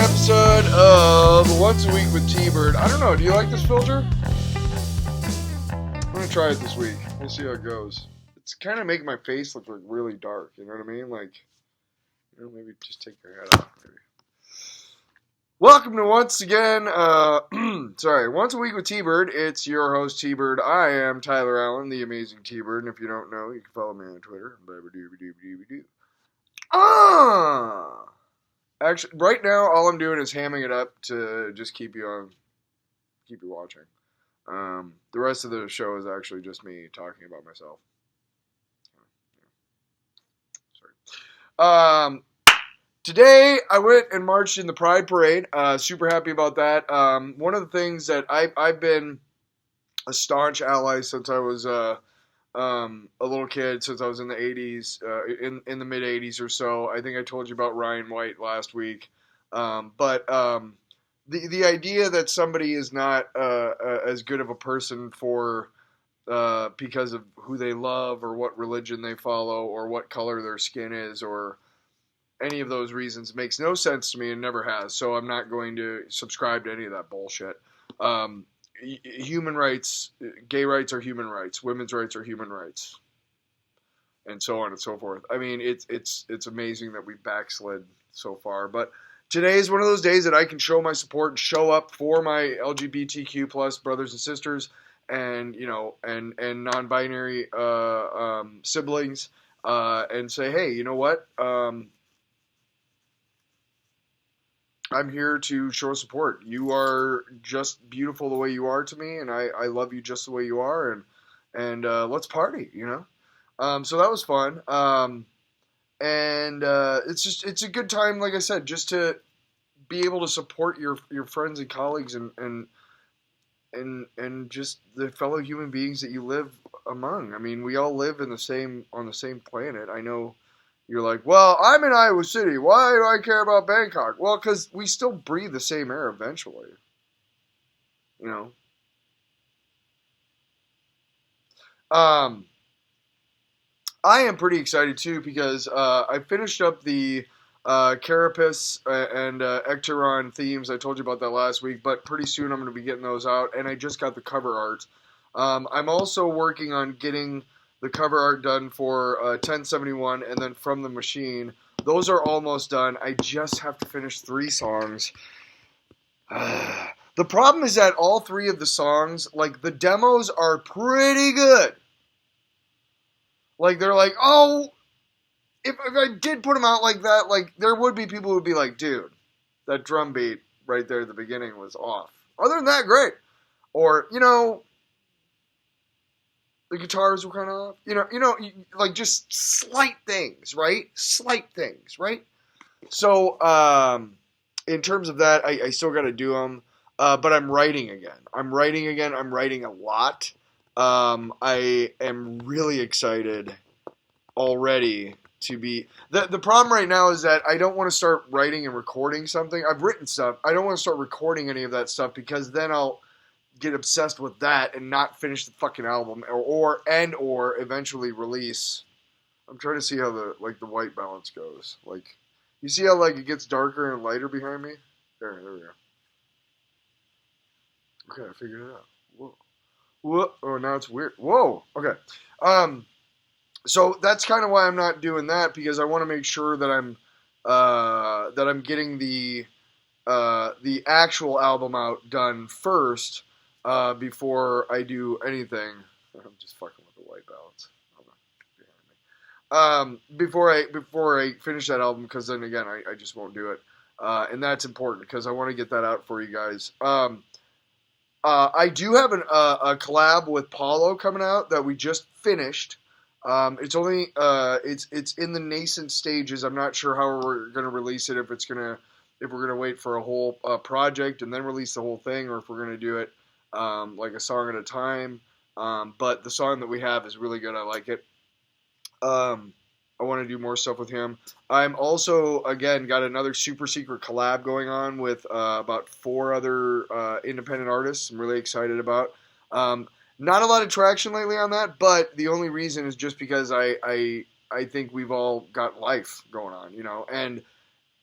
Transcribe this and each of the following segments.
episode of Once a Week with T-Bird. I don't know, do you like this filter? I'm gonna try it this week. We'll see how it goes. It's kind of making my face look like really dark, you know what I mean? Like, maybe just take your head off, maybe. Welcome to once again, Once a Week with T-Bird. It's your host, T-Bird. I am Tyler Allen, the amazing T-Bird, and if you don't know, you can follow me on Twitter. Actually, right now, all I'm doing is hamming it up to just keep you watching. The rest of the show is actually just me talking about myself. Sorry. Today, I went and marched in the Pride Parade. Super happy about that. One of the things that I've been a staunch ally since I was a little kid, since I was in the 80s, in the mid 80s or so. I think I told you about Ryan White last week. But the idea that somebody is not as good of a person for because of who they love or what religion they follow or what color their skin is or any of those reasons makes no sense to me and never has. So I'm not going to subscribe to any of that bullshit. Human rights, gay rights are human rights, women's rights are human rights, and so on and so forth. I mean, it's amazing that we backslid so far, but today is one of those days that I can show my support and show up for my LGBTQ plus brothers and sisters, and and non-binary siblings, and say, hey, you know what? I'm here to show support. You are just beautiful the way you are to me, and I love you just the way you are, and let's party, So that was fun. It's a good time, like I said, just to be able to support your friends and colleagues and just the fellow human beings that you live among. I mean, we all live on the same planet. I know. You're like, well, I'm in Iowa City. Why do I care about Bangkok? Well, because we still breathe the same air eventually. I am pretty excited too because I finished up the Carapace and Ecteron themes. I told you about that last week, but pretty soon I'm going to be getting those out, and I just got the cover art. I'm also working on getting the cover art done for 1071 and then From the Machine. Those are almost done. I just have to finish 3 songs. The problem is that all 3 of the songs, like the demos are pretty good. Like they're like, oh, if I did put them out like that, like there would be people who would be like, dude, that drum beat right there at the beginning was off. Other than that, great. Or, the guitars were kind of off. Like just slight things, right? Slight things, right? So, in terms of that, I still got to do them. But I'm writing again. I'm writing a lot. I am really excited already to be... The problem right now is that I don't want to start writing and recording something. I've written stuff. I don't want to start recording any of that stuff because then I'll get obsessed with that and not finish the fucking album or eventually release. I'm trying to see how the white balance goes. Like, you see how it gets darker and lighter behind me? There we go. Okay, I figured it out. Whoa. Oh, now it's weird. Whoa. Okay. So that's kind of why I'm not doing that, because I want to make sure that I'm getting the actual album out done first. Before I do anything. I'm just fucking with the white balance. Before I finish that album, because then again I just won't do it, and that's important because I want to get that out for you guys. I do have a collab with Paulo coming out that we just finished. It's only it's in the nascent stages. I'm not sure how we're gonna release it. If we're gonna wait for a whole project and then release the whole thing, or if we're gonna do it like a song at a time. But the song that we have is really good. I like it. I want to do more stuff with him. I'm also, again, got another super secret collab going on with about 4 other independent artists I'm really excited about. Not a lot of traction lately on that, but the only reason is just because I think we've all got life going on, and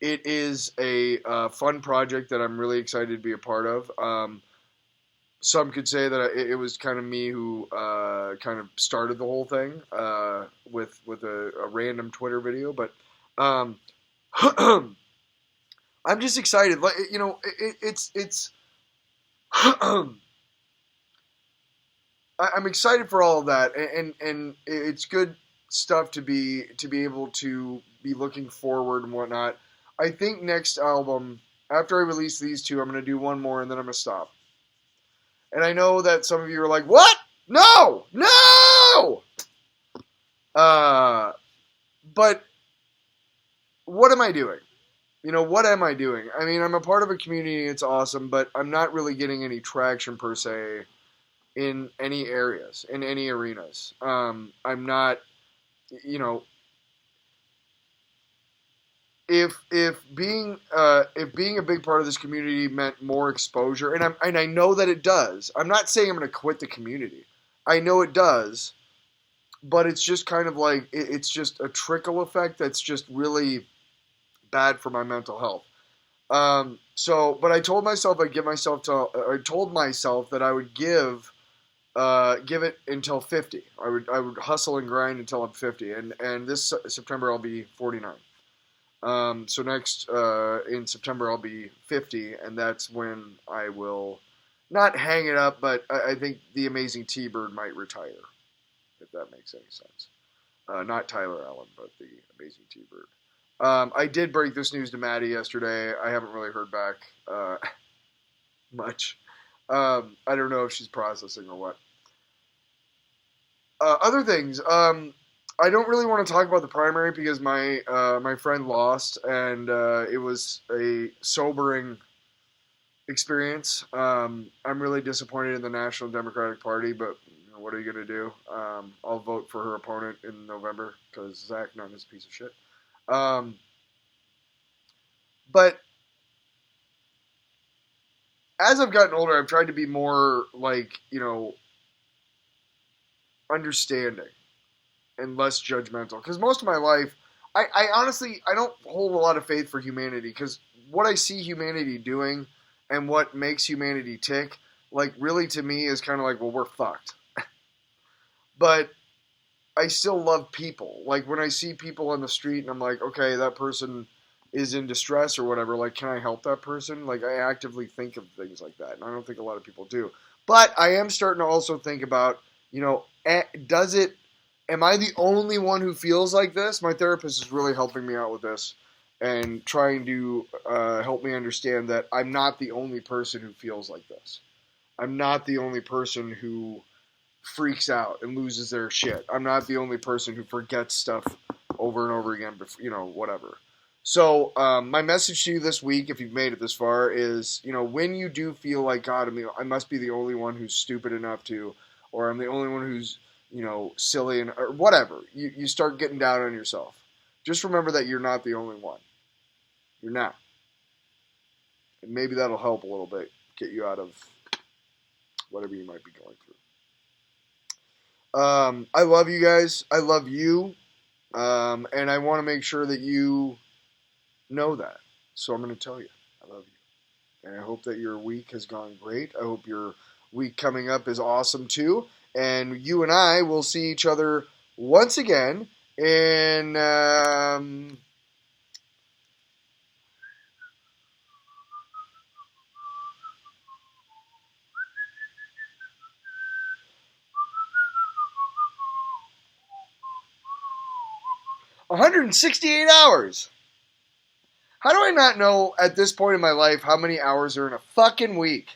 it is a fun project that I'm really excited to be a part of. Some could say that it was kind of me who kind of started the whole thing with a random Twitter video, but um, I'm just excited. Like it's I'm excited for all of that, and it's good stuff to be able to be looking forward and whatnot. I think next album, after I release these two, I'm gonna do one more and then I'm gonna stop. And I know that some of you are like, "What? No, no!" Uh, but what am I doing? What am I doing? I mean, I'm a part of a community. It's awesome, but I'm not really getting any traction per se in any areas, in any arenas. I'm not, you know, if being a big part of this community meant more exposure, and I know that it does. I'm not saying I'm going to quit the community. I know it does, but it's just kind of like it's just a trickle effect that's just really bad for my mental health. But I told myself I told myself that I would give it until 50. I would hustle and grind until I'm 50, and this September I'll be 49. So next in September I'll be 50, and that's when I will not hang it up, but I think the amazing T-Bird might retire, if that makes any sense. Not Tyler Allen, but the amazing T-Bird. I did break this news to Maddie yesterday. I haven't really heard back much. I don't know if she's processing or what. Other things. I don't really want to talk about the primary because my friend lost, and it was a sobering experience. I'm really disappointed in the National Democratic Party, but what are you going to do? I'll vote for her opponent in November because Zach Nunn is a piece of shit. But as I've gotten older, I've tried to be more understanding and less judgmental. Because most of my life, I honestly, I don't hold a lot of faith for humanity. Because what I see humanity doing and what makes humanity tick, really to me is kind of like, well, we're fucked. But I still love people. Like when I see people on the street and I'm like, okay, that person is in distress or whatever, can I help that person? I actively think of things like that, and I don't think a lot of people do. But I am starting to also think about, am I the only one who feels like this? My therapist is really helping me out with this and trying to help me understand that I'm not the only person who feels like this. I'm not the only person who freaks out and loses their shit. I'm not the only person who forgets stuff over and over again, whatever. So my message to you this week, if you've made it this far, is, when you do feel like, God, I must be the only one who's stupid enough to, or I'm the only one who's, silly or whatever, you start getting down on yourself. Just remember that you're not the only one. You're not. And maybe that'll help a little bit, get you out of whatever you might be going through. I love you guys. I love you. And I want to make sure that you know that. So I'm going to tell you, I love you. And I hope that your week has gone great. I hope your week coming up is awesome too. And you and I will see each other once again in 168 hours. How do I not know at this point in my life how many hours are in a fucking week?